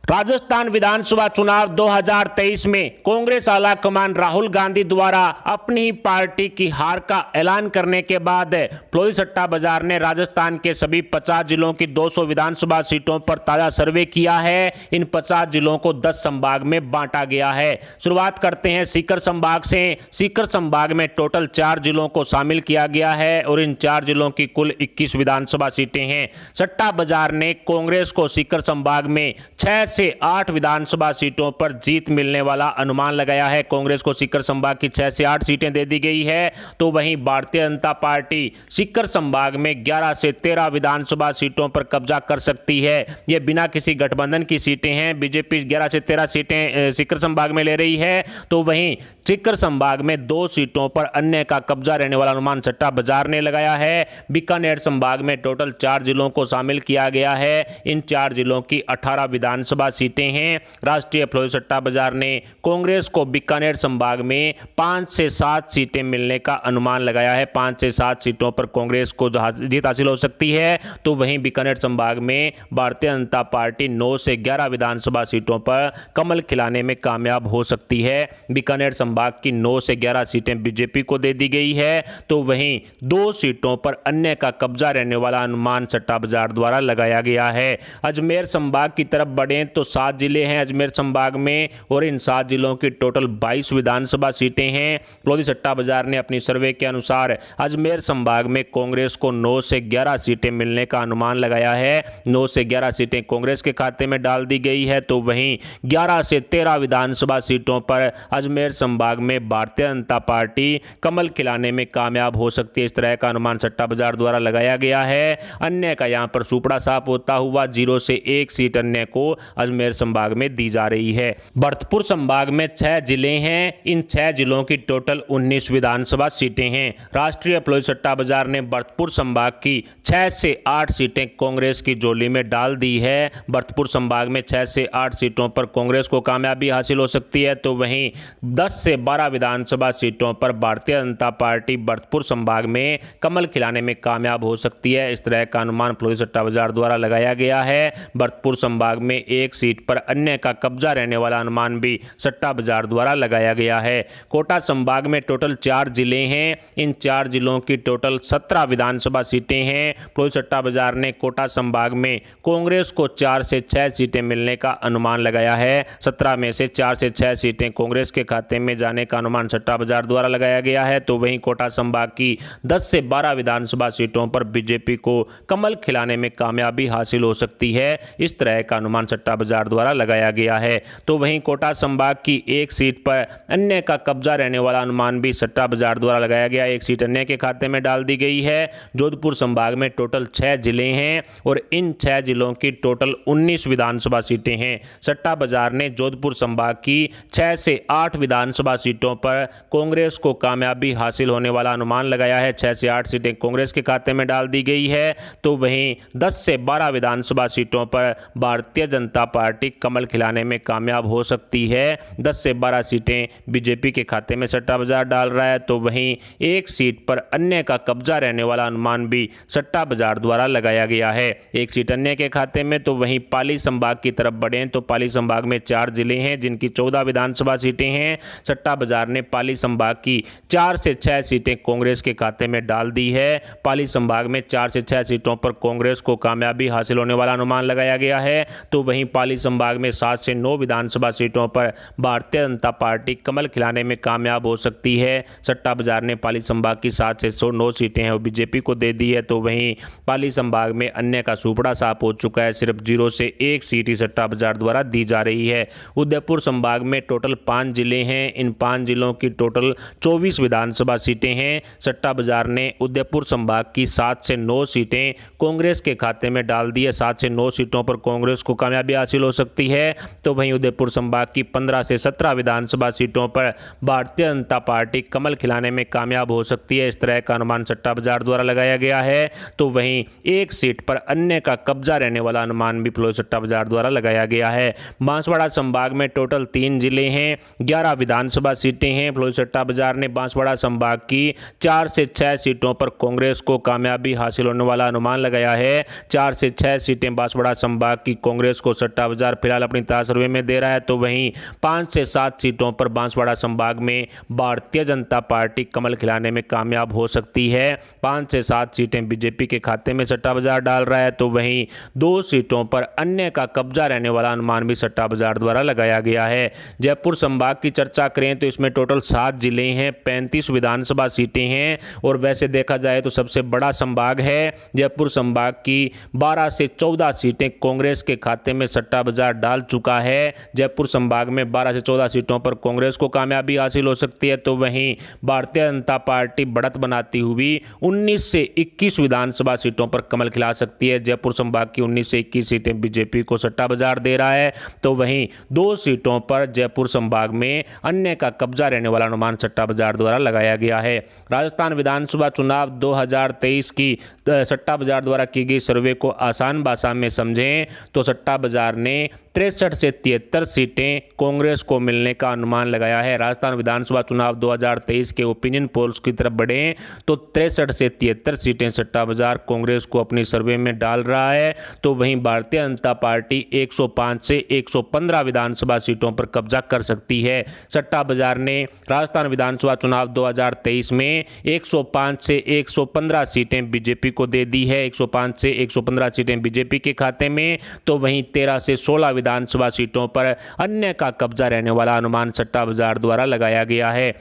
राजस्थान विधानसभा चुनाव 2023 में कांग्रेस आला कमान राहुल गांधी द्वारा अपनी ही पार्टी की हार का ऐलान करने के बाद फ्लोरी सट्टा बाजार ने राजस्थान के सभी 50 जिलों की 200 विधानसभा सीटों पर ताजा सर्वे किया है। इन 50 जिलों को 10 संभाग में बांटा गया है। शुरुआत करते हैं सीकर संभाग से। सीकर संभाग में टोटल 4 जिलों को शामिल किया गया है और इन 4 जिलों की कुल 21 विधानसभा सीटें हैं। सट्टा बाजार ने कांग्रेस को सीकर संभाग में 6 से 8 विधानसभा सीटों पर जीत मिलने वाला अनुमान लगाया है। कांग्रेस को सीकर संभाग की 6 से 8 सीटें दे दी गई है, तो वहीं भारतीय जनता पार्टी सीकर संभाग में 11 से 13 विधानसभा सीटों पर कब्जा कर सकती है। ये बिना किसी गठबंधन की सीटें हैं। बीजेपी 11 से 13 सीटें सीकर संभाग में ले रही है, तो वहीं सीकर संभाग में 2 सीटों पर अन्य का कब्जा रहने वाला अनुमान सट्टा बाजार ने लगाया है। बीकानेर संभाग में टोटल 4 जिलों को शामिल किया गया है। इन 4 जिलों की 18 विधानसभा सीटें हैं। राष्ट्रीय फ्लोरी सट्टा बाजार ने कांग्रेस को बीकानेर संभाग में 5 से 7 सीटें मिलने का अनुमान लगाया है। 5 से 7 सीटों पर कांग्रेस को जीत हासिल हो सकती है, तो वहीं बीकानेर संभाग में भारतीय जनता पार्टी 9 से 11 विधानसभा सीटों पर कमल खिलाने में कामयाब हो सकती है। बीकानेर संभाग की 9 से 11 सीटें बीजेपी को दे दी गई है, तो वहीं 2 सीटों पर अन्य का कब्जा रहने वाला अनुमान सट्टा बाजार द्वारा लगाया गया है। अजमेर संभाग की तरफ बढ़ें तो 7 जिले हैं अजमेर संभाग में और इन 7 जिलों की टोटल 22 विधानसभा सीटें हैं। फ्लोरी सट्टा बाजार ने अपनी सर्वे के अनुसार अजमेर संभाग में कांग्रेस को 9 से 11 सीटें मिलने का अनुमान लगाया है। 9 से 11 सीटें कांग्रेस के खाते में डाल दी गई है, तो वहीं 11 से 13 विधानसभा सीटों पर अजमेर संभाग में भारतीय जनता पार्टी कमल खिलाने में कामयाब हो सकती है। इस तरह का अनुमान सट्टा बाजार द्वारा लगाया गया है। अन्य का यहां पर सुपड़ा साफ होता हुआ 0 से 1 सीट अन्य को अजमेर संभाग में दी जा रही है। भरतपुर संभाग में 6 जिले हैं। इन 6 जिलों की टोटल 19 विधानसभा सीटें हैं। राष्ट्रीय फ्लोरी सट्टा बाजार ने भरतपुर संभाग की 6 से 8 सीटें कांग्रेस की झोली में डाल दी है। भरतपुर संभाग में 6 से 8 सीटों पर कांग्रेस को कामयाबी हासिल हो सकती है, तो वहीं 10 से 12 विधानसभा सीटों पर भारतीय जनता पार्टी भरतपुर संभाग में कमल खिलाने में कामयाब हो सकती है। इस तरह का अनुमान फ्लोरी सट्टा बाजार द्वारा लगाया गया है। भरतपुर संभाग में 1 सीट पर अन्य का कब्जा रहने वाला अनुमान भी सट्टा बाजार द्वारा लगाया गया है। कोटा संभाग में टोटल 4 जिले हैं। इन 4 जिलों की टोटल 17 विधानसभा सीटें हैं। फ्लोरी सट्टा बाजार ने कोटा संभाग में कांग्रेस को 4 से 6 सीटें मिलने का अनुमान लगाया है। 17 में से 4 से 6 सीटें कांग्रेस के खाते में जाने का अनुमान सट्टा बाजार द्वारा लगाया गया है, तो वहीं कोटा संभाग की 10 से 12 विधानसभा सीटों पर बीजेपी को कमल खिलाने में कामयाबी हासिल हो सकती है। इस तरह का अनुमान सट्टा बाजार द्वारा लगाया गया है, तो वहीं कोटा संभाग की 1 सीट पर अन्य का कब्जा रहने वाला अनुमान भी सट्टा बाजार द्वारा लगाया गया। 1 सीट अन्य के खाते में डाल दी गई है। जोधपुर संभाग में टोटल 6 जिले हैं और इन 6 जिलों की टोटल 19 विधानसभा सीटें हैं। सट्टा बाजार ने जोधपुर संभाग की 6 से 8 विधानसभा सीटों पर कांग्रेस को कामयाबी हासिल होने वाला अनुमान लगाया है। 6 से 8 सीटें कांग्रेस के खाते में डाल दी गई है, तो वहीं 10 से 12 विधानसभा सीटों पर भारतीय जनता पार्टी कमल खिलाने में कामयाब हो सकती है। 10 से 12 सीटें बीजेपी के खाते में सट्टा बाजार डाल रहा है, तो वहीं 1 सीट पर अन्य का कब्जा रहने वाला अनुमान भी सट्टा बाजार द्वारा लगाया गया है। 1 सीट अन्य के खाते में, तो वहीं पाली संभाग की तरफ बढ़ें तो पाली संभाग में 4 जिले हैं जिनकी 14 विधानसभा सीटें हैं। सट्टा बाजार ने पाली संभाग की 4 से 6 सीटें कांग्रेस के खाते में डाल दी है। पाली संभाग में 4 से 6 सीटों पर कांग्रेस को कामयाबी हासिल होने वाला अनुमान लगाया गया है, तो वहीं पाली संभाग में 7 से 9 विधानसभा सीटों पर भारतीय जनता पार्टी कमल खिलाने में कामयाब हो सकती है। सट्टा बाजार ने पाली संभाग की 7 से 9 सीटें हैं वो बीजेपी को दे दी है, तो वहीं पाली संभाग में अन्य का सुपड़ा साफ हो चुका है। सिर्फ 0 से 1 सीट ही सट्टा बाजार द्वारा दी जा रही है। उदयपुर संभाग में टोटल 5 जिले हैं। इन 5 जिलों की टोटल 24 विधानसभा सीटें हैं। सट्टा बाजार ने उदयपुर संभाग की 7 से 9 सीटें कांग्रेस के खाते में डाल दी है। 7 से 9 सीटों पर कांग्रेस को कामयाबी हासिल हो सकती है, तो वहीं उदयपुर संभाग की 15 से 17 विधानसभा सीटों पर भारतीय जनता पार्टी कमल खिलाने में कामयाब हो सकती है। इस तरह का अनुमान सट्टा बाजार द्वारा लगाया गया है, तो वहीं 1 सीट पर अन्य का कब्जा रहने वाला अनुमान भी फ्लोरी सट्टा बाजार द्वारा लगाया गया है। बांसवाड़ा संभाग में टोटल 3 जिले हैं। 11 विधानसभा सीटें हैं। फ्लोरी सट्टा बाजार ने बांसवाड़ा संभाग की 4 से 6 सीटों पर कांग्रेस को कामयाबी हासिल होने वाला अनुमान लगाया है। 4 से 6 सीटें बांसवाड़ा संभाग की कांग्रेस को सट्टा बाजार फिलहाल अपनी ताज सर्वे में दे रहा है। तो वहीं 5 से 7 सीटों पर बांसवाड़ा संभाग में भारतीय जनता पार्टी कमल खिलाने में कामयाब हो सकती है। 5 से 7 सीटें बीजेपी के खाते में सट्टा बाजार डाल रहा है। तो वहीं 2 सीटों पर अन्य का कब्जा रहने वाला अनुमान भी सट्टा बाजार द्वारा लगाया गया है। जयपुर संभाग की चर्चा करें तो इसमें टोटल 7 जिले हैं, 35 विधानसभा सीटें हैं और वैसे देखा जाए तो सबसे बड़ा संभाग है। जयपुर संभाग की 12 से 14 सीटें कांग्रेस के खाते में सट्टा बाजार डाल चुका है। जयपुर संभाग में 12 से 14 सीटों पर कांग्रेस को कामयाबी हासिल हो सकती है। तो वहीं भारतीय जनता पार्टी बढ़त बनाती हुई 19 से 21 विधानसभा सीटों पर कमल खिला सकती है। जयपुर संभाग की 19 से 21 सीटें बीजेपी को सट्टा बाजार दे रहा है। तो वहीं 2 सीटों पर जयपुर संभाग में अन्य का कब्जा रहने वाला अनुमान सट्टा बाजार द्वारा लगाया गया है। राजस्थान विधानसभा चुनाव 2023 की सट्टा बाजार द्वारा की गई सर्वे को आसान भाषा में समझें तो सट्टा बाजार ने 63 से 73 सीटें कांग्रेस को मिलने का अनुमान लगाया है। राजस्थान विधानसभा चुनाव 2023 के ओपिनियन पोल्स की तरफ बढ़ें तो 63 से 73 सीटें सट्टा बाजार कांग्रेस को अपनी सर्वे में डाल रहा है। तो वहीं भारतीय जनता पार्टी 105 से 115 विधानसभा सीटों पर कब्जा कर सकती है। सट्टा बाजार ने राजस्थान विधानसभा चुनाव 2023 में 105 से 115 सीटें बीजेपी को दे दी है। 105 से 115 सीटें बीजेपी के खाते में। तो वहीं 13 से 16 विधानसभा सीटों पर अन्य का कब्जा रहने वाला अनुमान सट्टा बाजार द्वारा लगाया गया है।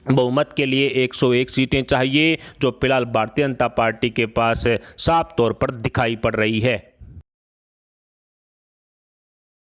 बहुमत के लिए 101 सीटें चाहिए जो फिलहाल भारतीय जनता पार्टी के पास साफ तौर पर दिखाई पड़ रही है।